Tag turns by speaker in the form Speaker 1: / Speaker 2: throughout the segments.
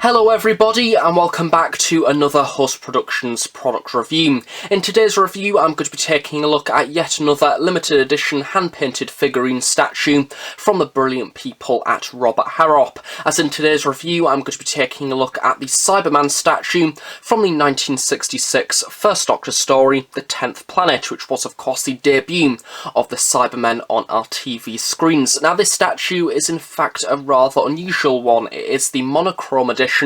Speaker 1: Hello everybody and welcome back to another Huss Productions product review. In today's review I'm going to be taking a look at yet another limited edition hand-painted figurine statue from the brilliant people at Robert Harrop. As in today's review I'm going to be taking a look at the Cyberman statue from the 1966 First Doctor story, The 10th Planet, which was of course the debut of the Cybermen on our TV screens. Now this statue is in fact a rather unusual one. It is the monochrome edition,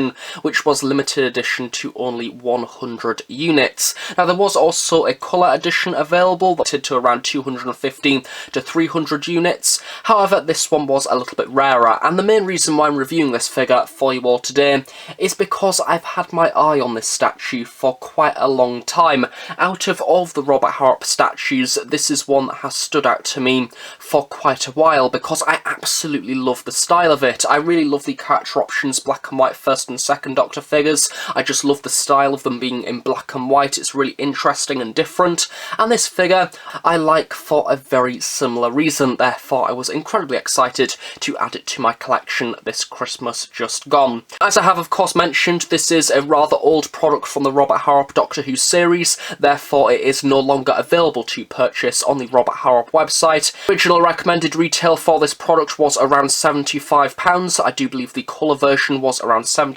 Speaker 1: which was limited edition to only 100 units. Now there was also a colour edition available that to around 250 to 300 units. However, this one was a little bit rarer, and the main reason why I'm reviewing this figure for you all today is because I've had my eye on this statue for quite a long time. Out of all of the Robert Harrop statues, this is one that has stood out to me for quite a while because I absolutely love the style of it. I really love the character options, black and white First and Second Doctor figures. I just love the style of them being in black and white. It's really interesting and different, and this figure I like for a very similar reason. Therefore I was incredibly excited to add it to my collection this Christmas just gone. As I have of course mentioned, this is a rather old product from the Robert Harrop Doctor Who series, therefore it is no longer available to purchase on the Robert Harrop website. Original recommended retail for this product was around £75. I do believe the colour version was around £70,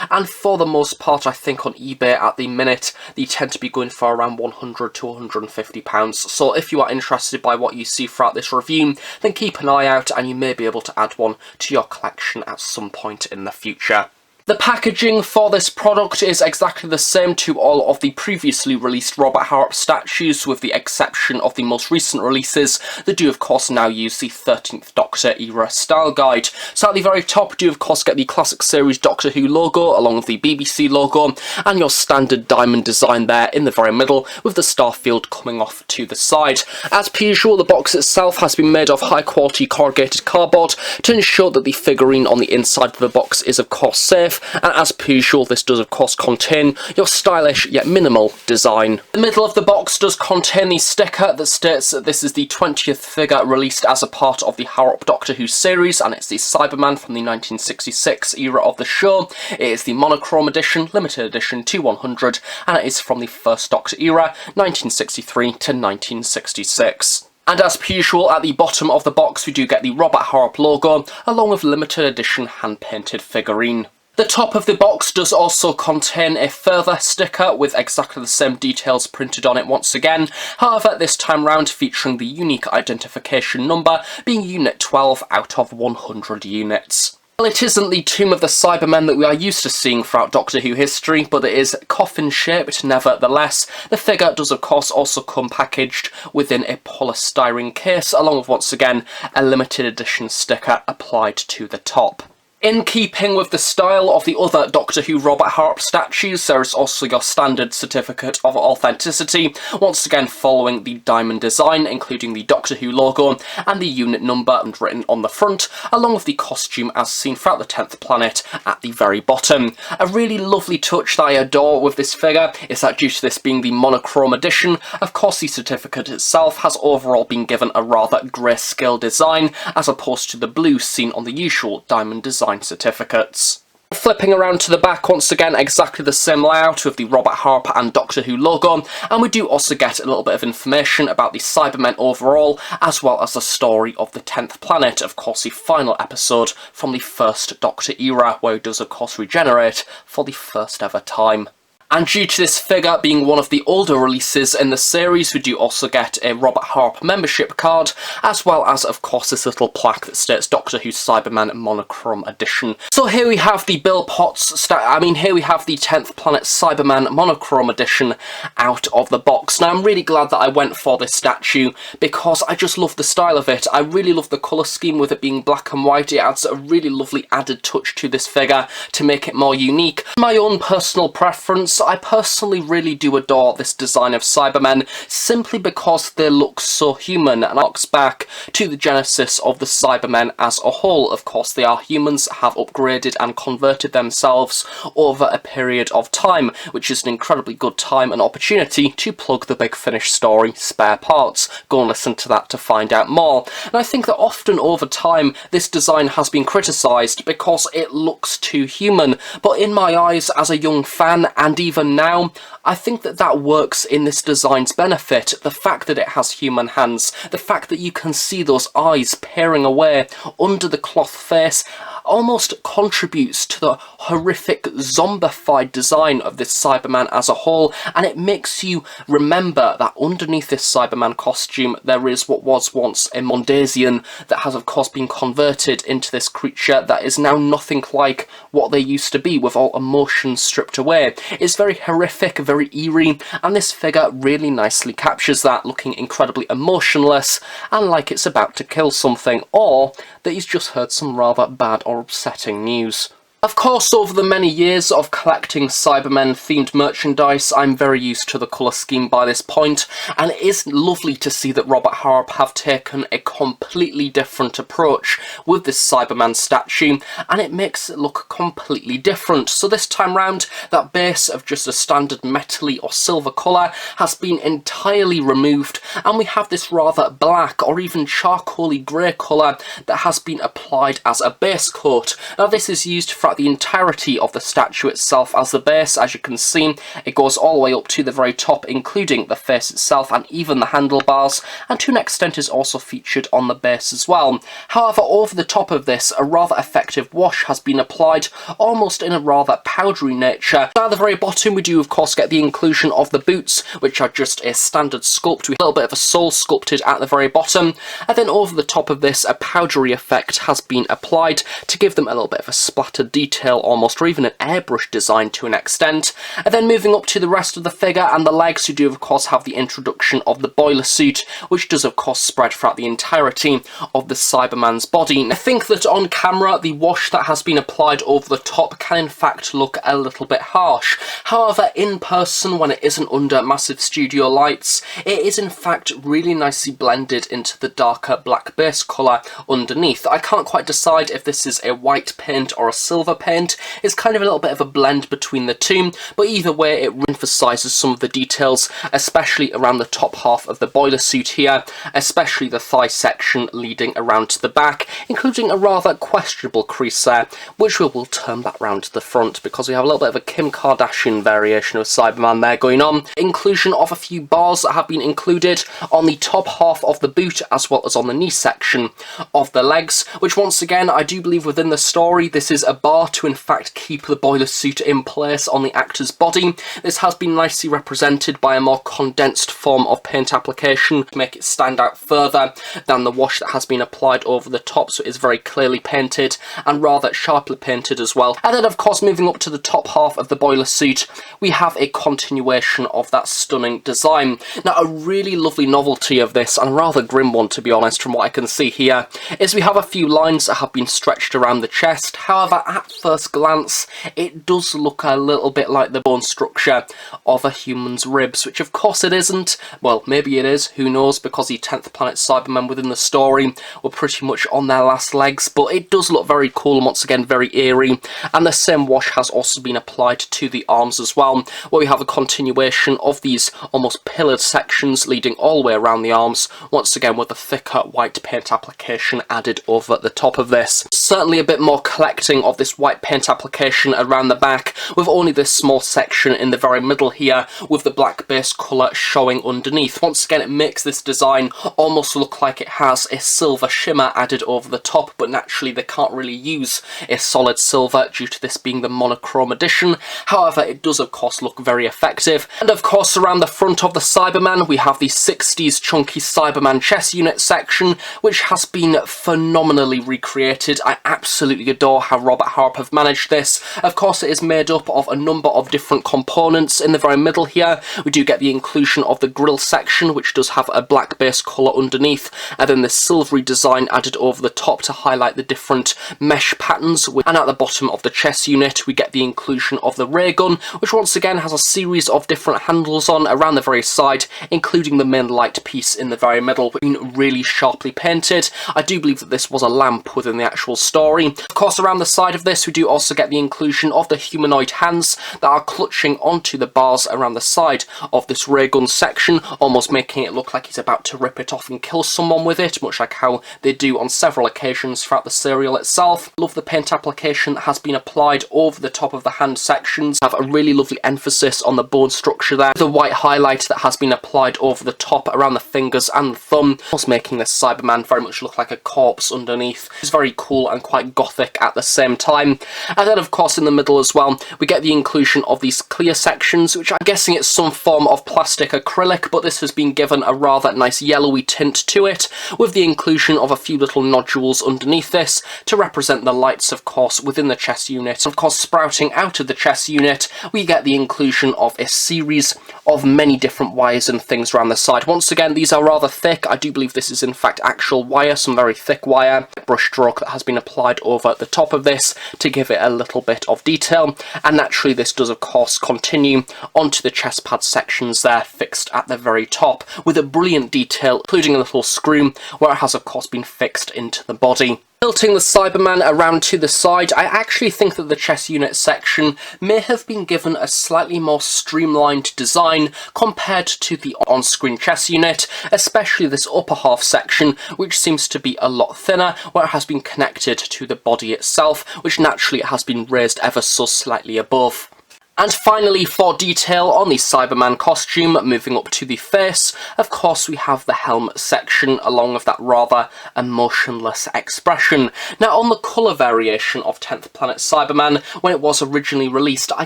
Speaker 1: and for the most part I think on eBay at the minute they tend to be going for around £100 to £150. So if you are interested by what you see throughout this review, then keep an eye out and you may be able to add one to your collection at some point in the future. The packaging for this product is exactly the same to all of the previously released Robert Harrop statues, with the exception of the most recent releases that do of course now use the 13th Doctor era style guide. So at the very top do of course get the classic series Doctor Who logo along with the BBC logo and your standard diamond design there in the very middle with the starfield coming off to the side. As per usual, the box itself has been made of high quality corrugated cardboard to ensure that the figurine on the inside of the box is of course safe. And as per usual, this does of course contain your stylish yet minimal design. The middle of the box does contain the sticker that states that this is the 20th figure released as a part of the Harrop Doctor Who series, and it's the Cyberman from the 1966 era of the show. It is the monochrome edition, limited edition to 100, and it is from the First Doctor era, 1963 to 1966. And as per usual, at the bottom of the box we do get the Robert Harrop logo along with limited edition hand-painted figurine. The top of the box does also contain a further sticker with exactly the same details printed on it once again, however this time round featuring the unique identification number being Unit 12 out of 100 units. Well, it isn't the Tomb of the Cybermen that we are used to seeing throughout Doctor Who history, but it is coffin-shaped nevertheless. The figure does of course also come packaged within a polystyrene case, along with once again a limited edition sticker applied to the top. In keeping with the style of the other Doctor Who Robert Harrop statues, there is also your standard certificate of authenticity, once again following the diamond design, including the Doctor Who logo and the unit number and written on the front, along with the costume as seen throughout the 10th Planet at the very bottom. A really lovely touch that I adore with this figure is that due to this being the monochrome edition, of course the certificate itself has overall been given a rather grayscale design, as opposed to the blue seen on the usual diamond design certificates. Flipping around to the back, once again exactly the same layout with the Robert Harrop and Doctor Who logo, and we do also get a little bit of information about the Cybermen overall, as well as the story of the 10th Planet, of course the final episode from the First Doctor era, where he does of course regenerate for the first ever time. And due to this figure being one of the older releases in the series, we do also get a Robert Harrop membership card, as well as of course this little plaque that states Doctor Who Cyberman Monochrome Edition. So here we have the Bill Potts, here we have the 10th Planet Cyberman Monochrome Edition out of the box. Now I'm really glad that I went for this statue because I just love the style of it. I really love the colour scheme with it being black and white. It adds a really lovely added touch to this figure to make it more unique. My own personal preference, I personally really do adore this design of Cybermen, simply because they look so human, and harks back to the genesis of the Cybermen as a whole. Of course, they are humans, have upgraded and converted themselves over a period of time, which is an incredibly good time and opportunity to plug the Big Finish story, Spare Parts. Go and listen to that to find out more. And I think that often over time this design has been criticised because it looks too human, but in my eyes as a young fan, and even now, I think that that works in this design's benefit. The fact that it has human hands, the fact that you can see those eyes peering away under the cloth face, almost contributes to the horrific zombified design of this Cyberman as a whole, and it makes you remember that underneath this Cyberman costume there is what was once a Mondasian that has of course been converted into this creature that is now nothing like what they used to be, with all emotions stripped away. It's very horrific, very eerie, and this figure really nicely captures that, looking incredibly emotionless and like it's about to kill something, or that he's just heard some rather bad or upsetting news. Of course, over the many years of collecting Cybermen-themed merchandise, I'm very used to the colour scheme by this point, and it is lovely to see that Robert Harrop have taken a completely different approach with this Cyberman statue, and it makes it look completely different. So this time round, that base of just a standard metally or silver colour has been entirely removed, and we have this rather black or even charcoaly grey colour that has been applied as a base coat. Now this is used for the entirety of the statue itself as the base. As you can see, it goes all the way up to the very top, including the face itself and even the handlebars, and to an extent is also featured on the base as well. However, over the top of this, a rather effective wash has been applied, almost in a rather powdery nature. At the very bottom we do of course get the inclusion of the boots, which are just a standard sculpt with a little bit of a sole sculpted at the very bottom, and then over the top of this a powdery effect has been applied to give them a little bit of a splattered detail almost, or even an airbrush design to an extent. And then moving up to the rest of the figure and the legs, we do of course have the introduction of the boiler suit, which does of course spread throughout the entirety of the Cyberman's body. I think that on camera the wash that has been applied over the top can in fact look a little bit harsh. However, in person, when it isn't under massive studio lights, it is in fact really nicely blended into the darker black base colour underneath. I can't quite decide if this is a white paint or a silver paint. It's kind of a little bit of a blend between the two, but either way it emphasises some of the details, especially around the top half of the boiler suit here, especially the thigh section leading around to the back, including a rather questionable crease there, which we will turn that round to the front because we have a little bit of a Kim Kardashian variation of Cyberman there going on. Inclusion of a few bars that have been included on the top half of the boot as well as on the knee section of the legs, which once again I do believe within the story this is a bar to in fact keep the boiler suit in place on the actor's body. This has been nicely represented by a more condensed form of paint application to make it stand out further than the wash that has been applied over the top, so it is very clearly painted and rather sharply painted as well. And then of course moving up to the top half of the boiler suit we have a continuation of that stunning design. Now a really lovely novelty of this, and a rather grim one to be honest from what I can see here, is we have a few lines that have been stretched around the chest. However, at first glance it does look a little bit like the bone structure of a human's ribs, which of course it isn't. Well, maybe it is, who knows, because the 10th Planet Cybermen within the story were pretty much on their last legs, but it does look very cool and once again very eerie. And the same wash has also been applied to the arms as well, where we have a continuation of these almost pillared sections leading all the way around the arms, once again with a thicker white paint application added over the top of this. Certainly a bit more collecting of this white paint application around the back, with only this small section in the very middle here with the black base colour showing underneath. Once again it makes this design almost look like it has a silver shimmer added over the top, but naturally they can't really use a solid silver due to this being the monochrome edition. However, it does of course look very effective. And of course around the front of the Cyberman we have the 60s chunky Cyberman chest unit section, which has been phenomenally recreated. I I absolutely adore how Robert Harrop have managed this. Of course, it is made up of a number of different components. In the very middle here, we do get the inclusion of the grille section, which does have a black base colour underneath, and then this silvery design added over the top to highlight the different mesh patterns. And at the bottom of the chest unit, we get the inclusion of the ray gun, which once again has a series of different handles on around the very side, including the main light piece in the very middle, being really sharply painted. I do believe that this was a lamp within the actual story. Of course, around the side of this, we do also get the inclusion of the humanoid hands that are clutching onto the bars around the side of this ray gun section, almost making it look like he's about to rip it off and kill someone with it, much like how they do on several occasions throughout the serial itself. Love the paint application that has been applied over the top of the hand sections. Have a really lovely emphasis on the bone structure there. The white highlight that has been applied over the top around the fingers and the thumb, almost making this Cyberman very much look like a corpse underneath. It's very cool and quite gothic at the same time. And then of course in the middle as well, we get the inclusion of these clear sections, which I'm guessing it's some form of plastic acrylic, but this has been given a rather nice yellowy tint to it, with the inclusion of a few little nodules underneath this to represent the lights, of course, within the chest unit. Of course, sprouting out of the chest unit, we get the inclusion of a series of many different wires and things around the side. Once again, these are rather thick. I do believe this is in fact actual wire, some very thick wire. Brush stroke that has been applied over the top of this to give it a little bit of detail. And naturally, this does of course continue onto the chest pad sections there, fixed at the very top, with a brilliant detail, including a little screw where it has of course been fixed into the body. Tilting the Cyberman around to the side, I actually think that the chest unit section may have been given a slightly more streamlined design compared to the on-screen chest unit, especially this upper half section, which seems to be a lot thinner, where it has been connected to the body itself, which naturally it has been raised ever so slightly above. And finally, for detail on the Cyberman costume, moving up to the face, of course we have the helm section along with that rather emotionless expression. Now on the colour variation of 10th Planet Cyberman, when it was originally released, I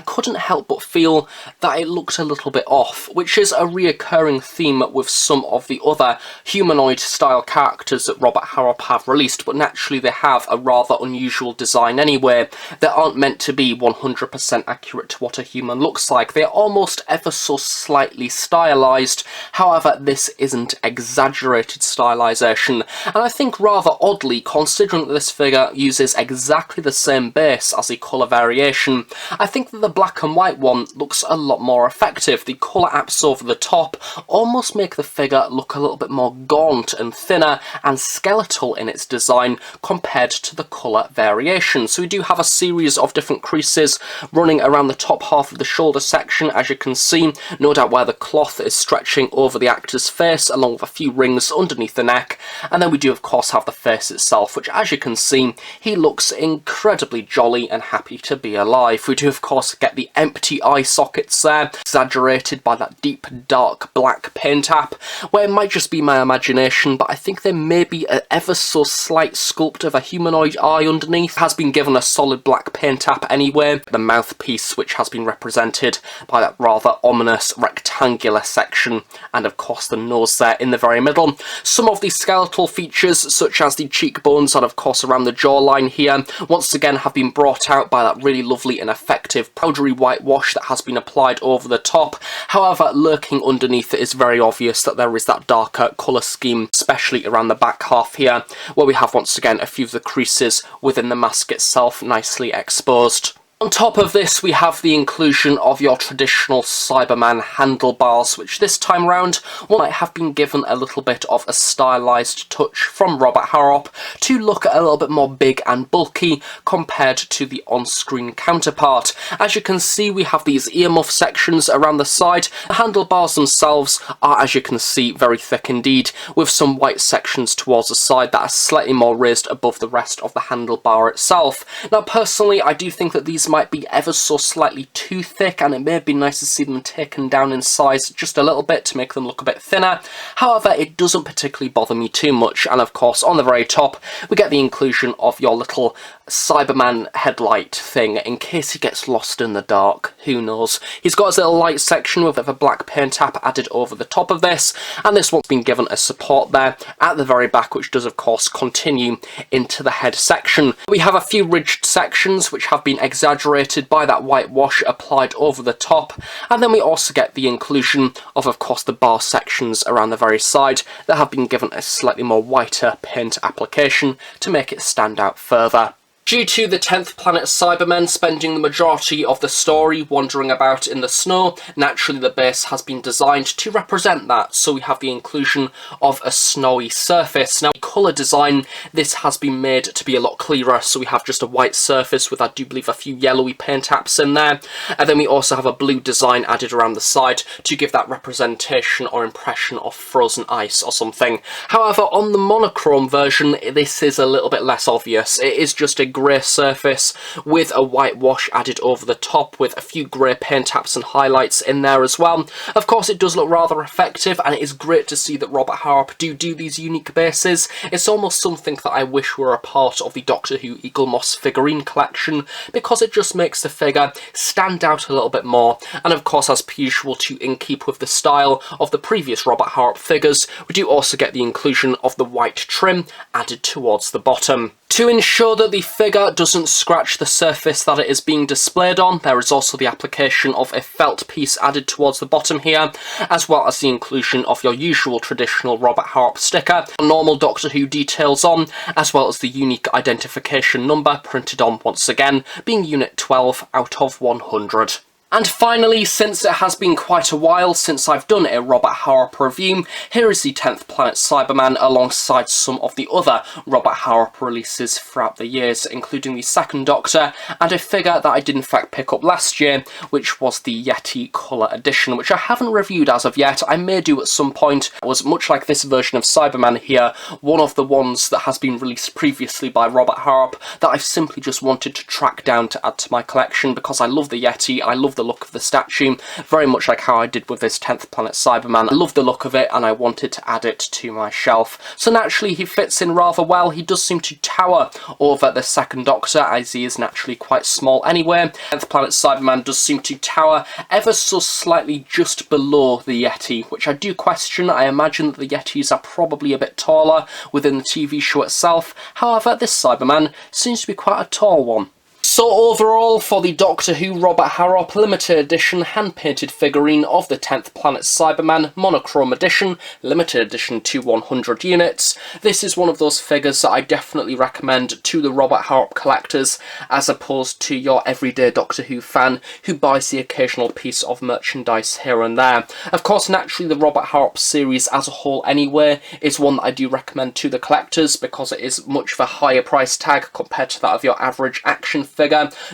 Speaker 1: couldn't help but feel that it looked a little bit off, which is a reoccurring theme with some of the other humanoid style characters that Robert Harrop have released, but naturally they have a rather unusual design anyway. They aren't meant to be 100% accurate to what a human looks like. They're almost ever so slightly stylized. However, this isn't exaggerated stylization, and I think rather oddly, considering that this figure uses exactly the same base as the colour variation, I think that the black and white one looks a lot more effective. The colour apps over the top almost make the figure look a little bit more gaunt and thinner and skeletal in its design compared to the colour variation. So we do have a series of different creases running around the top half of the shoulder section, as you can see, no doubt where the cloth is stretching over the actor's face, along with a few rings underneath the neck. And then we do of course have the face itself, which as you can see, he looks incredibly jolly and happy to be alive. We do of course get the empty eye sockets there, exaggerated by that deep dark black paint app, where it might just be my imagination, but I think there may be an ever so slight sculpt of a humanoid eye underneath. It has been given a solid black paint app anyway. The mouthpiece, which has been represented by that rather ominous rectangular section, and of course the nose there in the very middle. Some of the skeletal features, such as the cheekbones and of course around the jawline here, once again have been brought out by that really lovely and effective powdery whitewash that has been applied over the top. However, lurking underneath it is very obvious that there is that darker colour scheme, especially around the back half here, where we have once again a few of the creases within the mask itself nicely exposed. On top of this, we have the inclusion of your traditional Cyberman handlebars, which this time round might have been given a little bit of a stylised touch from Robert Harrop to look a little bit more big and bulky compared to the on-screen counterpart. As you can see, we have these earmuff sections around the side. The handlebars themselves are, as you can see, very thick indeed, with some white sections towards the side that are slightly more raised above the rest of the handlebar itself. Now personally, I do think that these might be ever so slightly too thick, and it may be nice to see them taken down in size just a little bit to make them look a bit thinner. However, it doesn't particularly bother me too much, and of course on the very top we get the inclusion of your little Cyberman headlight thing in case he gets lost in the dark. Who knows? He's got his little light section with a black paint tap added over the top of this, and this one's been given a support there at the very back, which does of course continue into the head section. We have a few ridged sections which have been exaggerated by that whitewash applied over the top, and then we also get the inclusion of course the bar sections around the very side that have been given a slightly more whiter paint application to make it stand out further. Due to the 10th planet Cybermen spending the majority of the story wandering about in the snow, naturally the base has been designed to represent that, so we have the inclusion of a snowy surface. Now, colour design, this has been made to be a lot clearer, so we have just a white surface with, I do believe, a few yellowy paint apps in there, and then we also have a blue design added around the side to give that representation or impression of frozen ice or something. However, on the monochrome version, this is a little bit less obvious. It is just a grey surface with a whitewash added over the top with a few grey paint apps and highlights in there as well. Of course, it does look rather effective, and it is great to see that Robert Harrop do these unique bases. It's almost something that I wish were a part of the Doctor Who Eaglemoss figurine collection, because it just makes the figure stand out a little bit more. And of course, as per usual, in keep with the style of the previous Robert Harrop figures, we do also get the inclusion of the white trim added towards the bottom. To ensure that the figure doesn't scratch the surface that it is being displayed on, there is also the application of a felt piece added towards the bottom here, as well as the inclusion of your usual traditional Robert Harrop sticker, normal Doctor Who details on, as well as the unique identification number printed on once again, being Unit 12 out of 100. And finally, since it has been quite a while since I've done a Robert Harrop review, here is the 10th Planet Cyberman alongside some of the other Robert Harrop releases throughout the years, including the Second Doctor and a figure that I did in fact pick up last year, which was the Yeti Colour Edition, which I haven't reviewed as of yet. I may do at some point. It was much like this version of Cyberman here, one of the ones that has been released previously by Robert Harrop that I've simply just wanted to track down to add to my collection, because I love the Yeti, I love the look of the statue, very much like how I did with this 10th Planet Cyberman. I love the look of it and I wanted to add it to my shelf. So naturally he fits in rather well. He does seem to tower over the Second Doctor, as he is naturally quite small anyway. 10th Planet Cyberman does seem to tower ever so slightly just below the Yeti, which I do question. I imagine that the Yetis are probably a bit taller within the TV show itself. However, this Cyberman seems to be quite a tall one. So overall, for the Doctor Who Robert Harrop limited edition hand-painted figurine of the 10th Planet Cyberman monochrome edition, limited edition to 100 units, this is one of those figures that I definitely recommend to the Robert Harrop collectors, as opposed to your everyday Doctor Who fan who buys the occasional piece of merchandise here and there. Of course, naturally, the Robert Harrop series as a whole anyway is one that I do recommend to the collectors, because it is much of a higher price tag compared to that of your average action figure.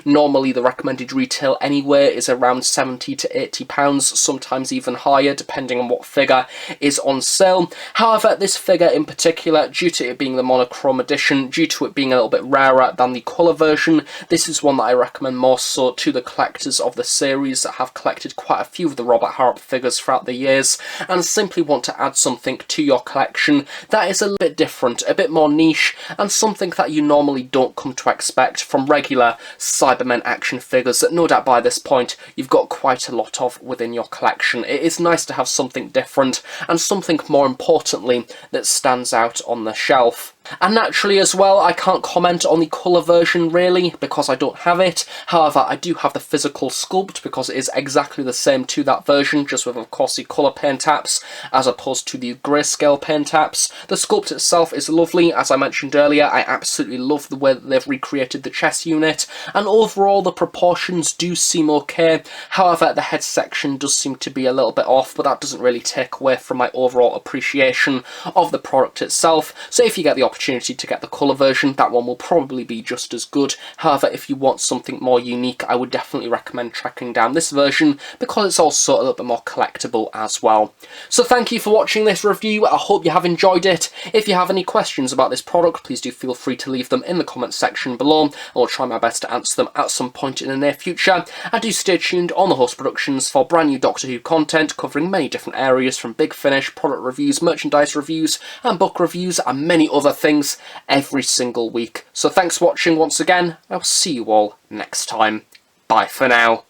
Speaker 1: Normally the recommended retail anywhere is around £70 to £80, sometimes even higher depending on what figure is on sale. However, this figure in particular, due to it being the monochrome edition, due to it being a little bit rarer than the colour version, this is one that I recommend more so to the collectors of the series that have collected quite a few of the Robert Harrop figures throughout the years and simply want to add something to your collection that is a little bit different, a bit more niche, and something that you normally don't come to expect from regular Cybermen action figures that no doubt by this point you've got quite a lot of within your collection. It is nice to have something different and something more importantly that stands out on the shelf. And naturally as well, I can't comment on the colour version really, because I don't have it. However, I do have the physical Sculpt, because it is exactly the same to that version, just with of course the colour paint apps, as opposed to the grayscale paint apps. The Sculpt itself is lovely, as I mentioned earlier. I absolutely love the way that they've recreated the chest unit, and overall the proportions do seem okay. However, the head section does seem to be a little bit off, but that doesn't really take away from my overall appreciation of the product itself. So if you get the opportunity to get the colour version, that one will probably be just as good. However, if you want something more unique, I would definitely recommend tracking down this version, because it's also a little bit more collectible as well. So thank you for watching this review. I hope you have enjoyed it. If you have any questions about this product, please do feel free to leave them in the comments section below. I'll try my best to answer them at some point in the near future. And do stay tuned on the Host Productions for brand new Doctor Who content covering many different areas, from Big Finish, product reviews, merchandise reviews and book reviews and many other things things every single week. So thanks for watching once again. I'll see you all next time. Bye for now.